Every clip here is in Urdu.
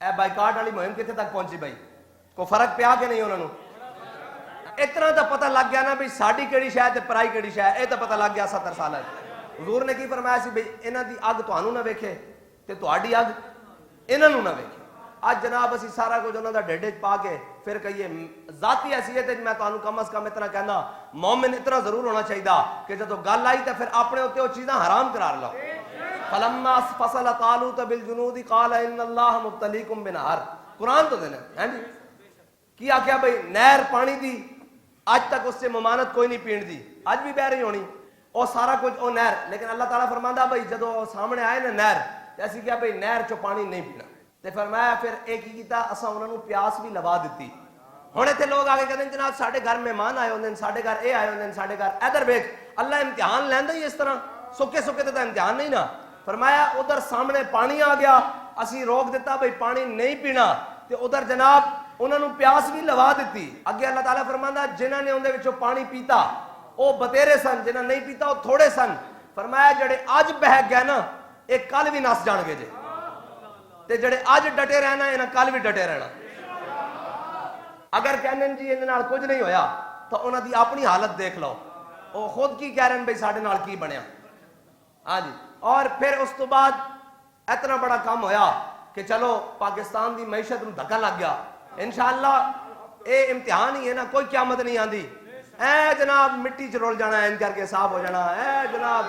اے بائیکاٹ والی مہم کتنے تک پہنچی بھائی؟ کو فرق پیا کہ نہیں انہوں نے؟ اتنا تو پتہ لگ گیا نا بھی ساڈی کیڑی شے تے پرائی کیڑی شے، اے تو پتہ لگ گیا 70 سال حضور نے کی فرمایا سی بھئی انہاں دی اگ تانوں نہ ویکھے تے تہاڈی اگ انہاں نوں نہ ویکھے۔ آج جناب اسی سارا کچھ انہاں دا ڈھڈ وچ پا کے پھر کہیے ذاتی حیثیت میں تانوں کم از کم اتنا کہنا مومن اتنا ضرور ہونا چاہیے کہ جدوں گل آئی تے پھر اپنے اوتے وہ چیزاں حرام قرار لو۔ فلما فصل طالوت بالجنود قال ان اللہ مبتلیکم بنہر، قرآن تو دینا ہے جی کی آخیا بھئی نہر پانی دی آج تک اس سے ممانت کوئی نہیں پین دی، آج بھی بہ رہی ہونی وہ سارا کچھ وہ نہر، لیکن اللہ تعالیٰ فرماندا بھئی جدو سامنے آئے نا نہر تے اسی کیا بھئی نہر چو پانی نہیں پینا تے فرمایا پھر ایک ہی کیتا اساں انہاں نوں پیاس بھی لوا دیتی۔ ہن ایتھے لوگ آگے کہتے ہیں جناب ساڈے گھر مہمان آئے ہوندے ساڈے گھر اے آئے ہوندے ساڈے گھر، ادھر ویکھ اللہ امتحان لیندا ہی اس طرح سکے سکے تے امتحان نہیں نا، فرمایا ادھر سامنے پانی آ گیا اسی روک دیتا بھئی پانی نہیں پینا تے ادھر جناب انہوں نے پیاس بھی لوا دیتی۔ اگے اللہ تعالیٰ فرماندا جنہاں نے اندے وچوں پانی پیتا وہ بتیرے سن، جنہاں نہیں پیتا وہ تھوڑے سن، فرمایا جڑے اج بہک گئے نا ایک کل بھی نس جان گے جے تے جڑے اج ڈٹے رہنا انہاں کل بھی ڈٹے رہنا۔ اگر کہنے جی اندے نال کچھ نہیں ہویا تو انہاں دی اپنی حالت دیکھ لو، وہ خود کی کہہ رہے ہیں بھئی ساڈے نال کی بنیا۔ ہاں جی، اور پھر اس تو بعد اتنا بڑا کام ہویا کہ چلو پاکستان دی معیشت نوں دھکا لگ گیا، انشاءاللہ اے امتحان ہی ہے نا، کوئی قیامت نہیں آندی، اے جناب مٹی چ رول جانا ہے کر کے صاف ہو جانا، اے جناب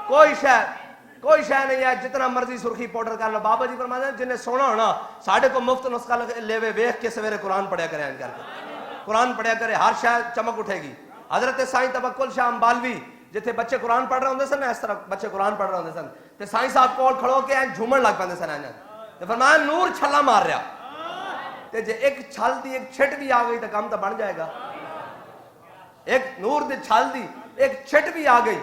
کوئی شے نہیں ہے، جتنا مرضی سرخی پاؤڈر کر لو۔ بابا جی فرماتے ہیں جنہیں سونا ہونا ساڈے کو مفت نسخہ لے ویکھ کے سویرے قرآن پڑھیا کرے کر کے، قرآن پڑھیا کرے ہر شے چمک اٹھے گی۔ حضرت سائیں توکل شاہ امبالوی جتھے بچے قرآن پڑھ رہے ہوندے سن اس طرح بچے قرآن پڑھ رہے ہوندے سن تے سائیں صاحب کول کھڑو کے جھومن لگ پیندے سن، تے فرمایا نور چھلا مار رہا تے جے ایک چھل دی ایک چھٹ بھی آ گئی تو کام تو بن جائے گا، ایک نور دی چھل دی ایک چھٹ بھی آ گئی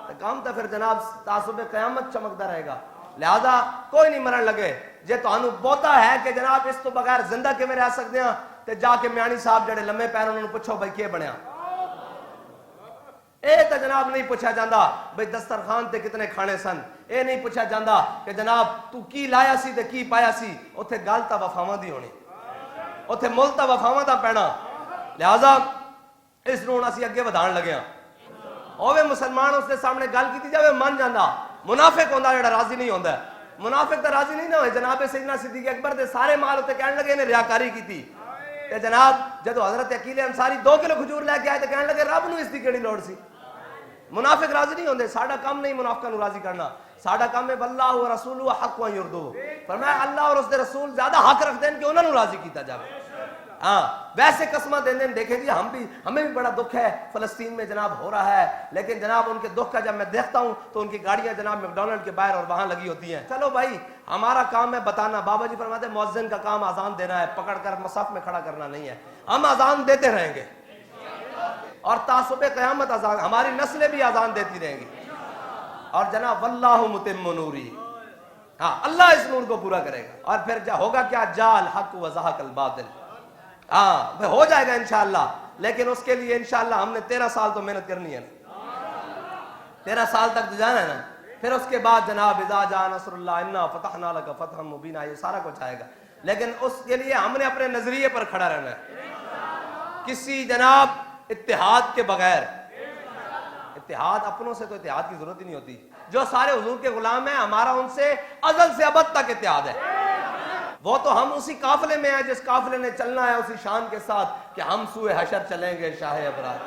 تو کام تو پھر جناب تعصب قیامت چمکتا رہے گا۔ لہذا کوئی نہیں مرن لگے، جے تانوں بہتا ہے کہ جناب اس تو بغیر زندہ کیویں رہ سکتے ہیں تے جا کے میانی صاحب جڑے لمے پیر انہوں نے پوچھو بھائی کی بنیا، اے تو جناب نہیں پوچھا جاندہ بھئی دسترخوان تے کتنے کھانے سن، اے نہیں پوچھا جاندہ کہ جناب تو کی لایا سی تے کی پایا سی، اتھے گل تا وفاواں دی ہونی، اتھے مل تا وفاواں دا پینا۔ لہذا اس نوں اسی اگے ودھان لگے ہاں، اوے مسلمان اس دے سامنے گل کیتی جاوے من جاندہ، منافق ہوندا جڑا راضی نہیں ہوندا، منافق تے راضی نہیں نہ ہوئے۔ جناب سیدنا صدیق اکبر دے سارے مال اتنے کہنے لگے نے ریاکاری کیتی تے جناب جدو حضرت عقیل انصاری 2 کلو کھجور لے کے آئے تے کہنے لگے رب نو اس دی کیڑی لوڑ سی۔ منافق راضی نہیں ہوندے، ساڈا کام نہیں منافقاں نو راضی کرنا، ساڈا کام ہے واللہ و رسولہ حق و یردو، فرمایا اللہ اور اس دے رسول زیادہ حق رکھتے ہیں کہ انہوں نے راضی کیتا جاوے۔ ہاں ویسے قسمہ دیں دیکھیں جی ہمیں بھی بڑا دکھ ہے فلسطین میں جناب ہو رہا ہے، لیکن جناب ان کے دکھ کا جب میں دیکھتا ہوں تو ان کی گاڑیاں جناب میکڈونلڈ کے باہر اور وہاں لگی ہوتی ہیں۔ چلو بھائی ہمارا کام ہے بتانا، بابا جی فرماتے ہیں مؤذن کا کام اذان دینا ہے، پکڑ کر مصاف میں کھڑا کرنا نہیں ہے، ہم اذان دیتے رہیں گے اور تعصب قیامت اذان ہماری نسلیں بھی اذان دیتی رہیں گی، اور جناب واللہ متم نوری، ہاں اللہ اس نور کو پورا کرے گا، اور پھر ہوگا کیا جاء الحق وزہق الباطل، ہاں ہو جائے گا انشاءاللہ، لیکن اس کے لیے انشاءاللہ ہم نے 13 سال تو محنت کرنی ہے، 13 سال تک تو جانا ہے نا، پھر اس کے بعد جناب اذا جاء نصر اللہ انا فتحنا لک فتحا مبینا یہ سارا کچھ آئے گا، لیکن اس کے لیے ہم نے اپنے نظریے پر کھڑا رہنا ہے، کسی جناب اتحاد کے بغیر، اتحاد اپنوں سے تو اتحاد کی ضرورت ہی نہیں ہوتی، جو سارے حضور کے غلام ہیں ہمارا ان سے ازل سے ابد تک اتحاد ہے، وہ تو ہم اسی قافلے میں ہیں جس قافلے نے چلنا ہے اسی شان کے ساتھ کہ ہم سوئے حشر چلیں گے شاہ ابرار،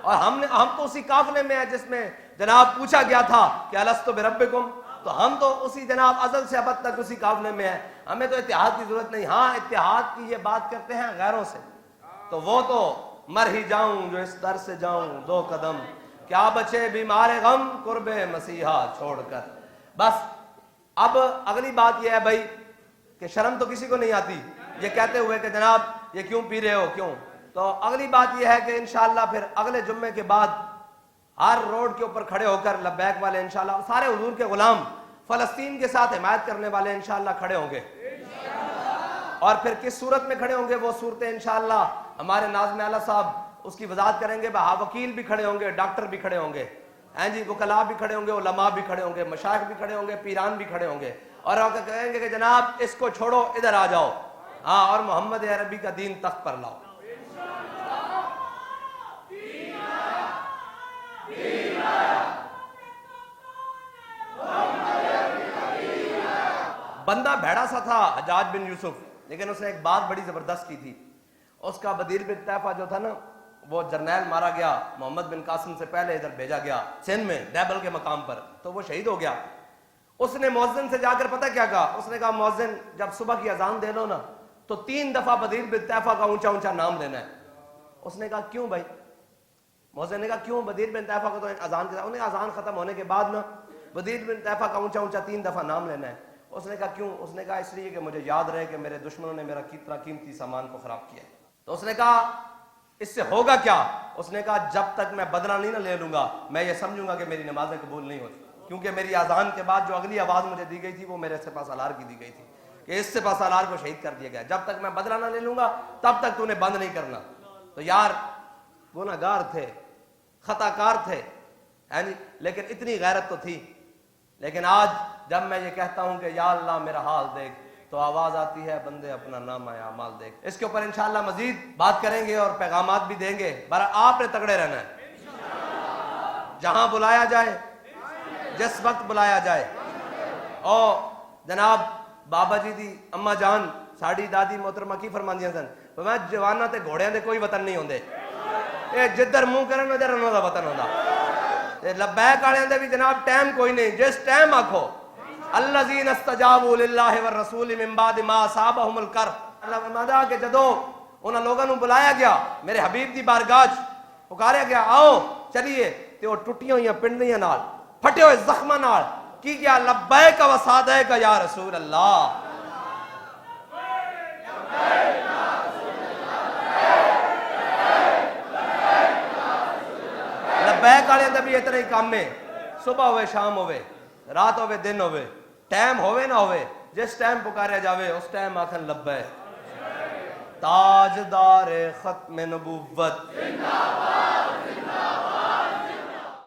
اور ہم تو اسی قافلے میں ہیں جس میں جناب پوچھا گیا تھا کہ الست بربکم، تو ہم تو اسی جناب ازل سے ابد تک اسی قافلے میں ہیں، ہمیں تو اتحاد کی ضرورت نہیں۔ ہاں اتحاد کی یہ بات کرتے ہیں غیروں سے تو وہ تو مر ہی جاؤں جو اس در سے جاؤں 2 قدم، کیا بچے بیمار غم قرب مسیحا چھوڑ کر۔ بس اب اگلی بات یہ ہے بھائی کہ شرم تو کسی کو نہیں آتی یہ کہتے ہوئے کہ جناب یہ کیوں پی رہے ہو کیوں، تو اگلی بات یہ ہے کہ انشاءاللہ پھر اگلے جمعے کے بعد ہر روڈ کے اوپر کھڑے ہو کر لبیک والے انشاءاللہ سارے حضور کے غلام فلسطین کے ساتھ حمایت کرنے والے انشاءاللہ کھڑے ہوں گے، اور پھر کس صورت میں کھڑے ہوں گے وہ صورتیں انشاءاللہ ہمارے ناظم اعلیٰ صاحب اس کی وضاحت کریں گے۔ وکیل بھی کھڑے ہوں گے، ڈاکٹر بھی کھڑے ہوں گے، جی وکلاء بھی کھڑے ہوں گے، علماء بھی کھڑے ہوں گے، مشائخ بھی کھڑے ہوں گے، پیران بھی کھڑے ہوں گے، اور وہ کہیں گے کہ جناب اس کو چھوڑو ادھر آ جاؤ، ہاں، اور محمد عربی کا دین تخت پر لاؤ۔ بندہ بھیڑا سا تھا حجاج بن یوسف، لیکن اس نے ایک بات بڑی زبردست کی تھی۔ اس کا بدیر بن طیفہ جو تھا نا، وہ جرنیل مارا گیا، محمد بن قاسم سے پہلے ادھر بھیجا گیا سندھ میں ڈیبل کے مقام پر، تو وہ شہید ہو گیا۔ اس نے مؤذن سے جا کر پتہ کیا کہا؟ اس نے کہا مؤذن جب صبح کی اذان دے لو نا تو 3 دفعہ بدیر بن طیفہ کا اونچا اونچا نام لینا ہے۔ اس نے کہا کیوں بھائی؟ مؤذن نے کہا کیوں؟ بدیر بن طیفہ کا تو اذان کے انہیں اذان ختم ہونے کے بعد نا بدیر بن طیفہ کا اونچا اونچا 3 دفعہ نام لینا ہے۔ اس نے کہا کیوں؟ اس نے کہا اس لیے کہ مجھے یاد رہے کہ میرے دشمنوں نے میرا کتنا قیمتی سامان کو خراب کیا ہے۔ تو اس نے کہا اس سے ہوگا کیا؟ اس نے کہا جب تک میں بدلہ نہیں نہ لے لوں گا میں یہ سمجھوں گا کہ میری نمازیں قبول نہیں ہوتی، کیونکہ میری اذان کے بعد جو اگلی آواز مجھے دی گئی تھی وہ میرے سپہ سالار کی دی گئی تھی کہ اس سپہ سالار کو شہید کر دیا گیا، جب تک میں بدلہ نہ لے لوں گا تب تک تو نے بند نہیں کرنا۔ تو یار گناہگار تھے، خطا کار تھے، لیکن اتنی غیرت تو تھی۔ لیکن آج جب میں یہ کہتا ہوں کہ یا اللہ میرا حال دیکھ، تو آواز آتی ہے بندے اپنا نام اعمال دیکھ۔ اس کے اوپر انشاءاللہ مزید بات کریں گے اور پیغامات بھی دیں گے، برا آپ نے تگڑے رہنا ہے، جہاں بلایا جائے، جس وقت بلایا جائے۔ اور جناب بابا جی دی اما جان ساڑی دادی محترمہ کی فرماندیاں سن، میں جواناں تے گھوڑیاں دے کوئی وطن نہیں ہوندے، اے جدھر منہ کرن ادھر انہاں دا وطن ہوندا۔ تے لبیک والےاں دے بھی جناب ٹائم کوئی نہیں، جس ٹائم آکھو الذین استجابوا للہ والرسول من بعد ما اصابہم الکرب، اللہ فرماتا کہ جدوں انہاں لوگاں نوں بلایا گیا میرے حبیب دی بارگاہ پکاریا گیا آؤ چلیے، تے وہ ٹٹیاں ہوئیاں پنڈیاں نال پھٹے ہوئے زخماں نال کی کیا لبیک و صادق یا رسول اللہ۔ لبیک والے دا بھی اتنا ہی کام ہے، صبح ہوئے شام ہوئے رات ہوئے دن ہوئے، ٹائم ہوئے نہ ہوئے، جس ٹائم پکاریا جاوے اس ٹائم آکھن لبیک۔ تاجدار ختم نبوت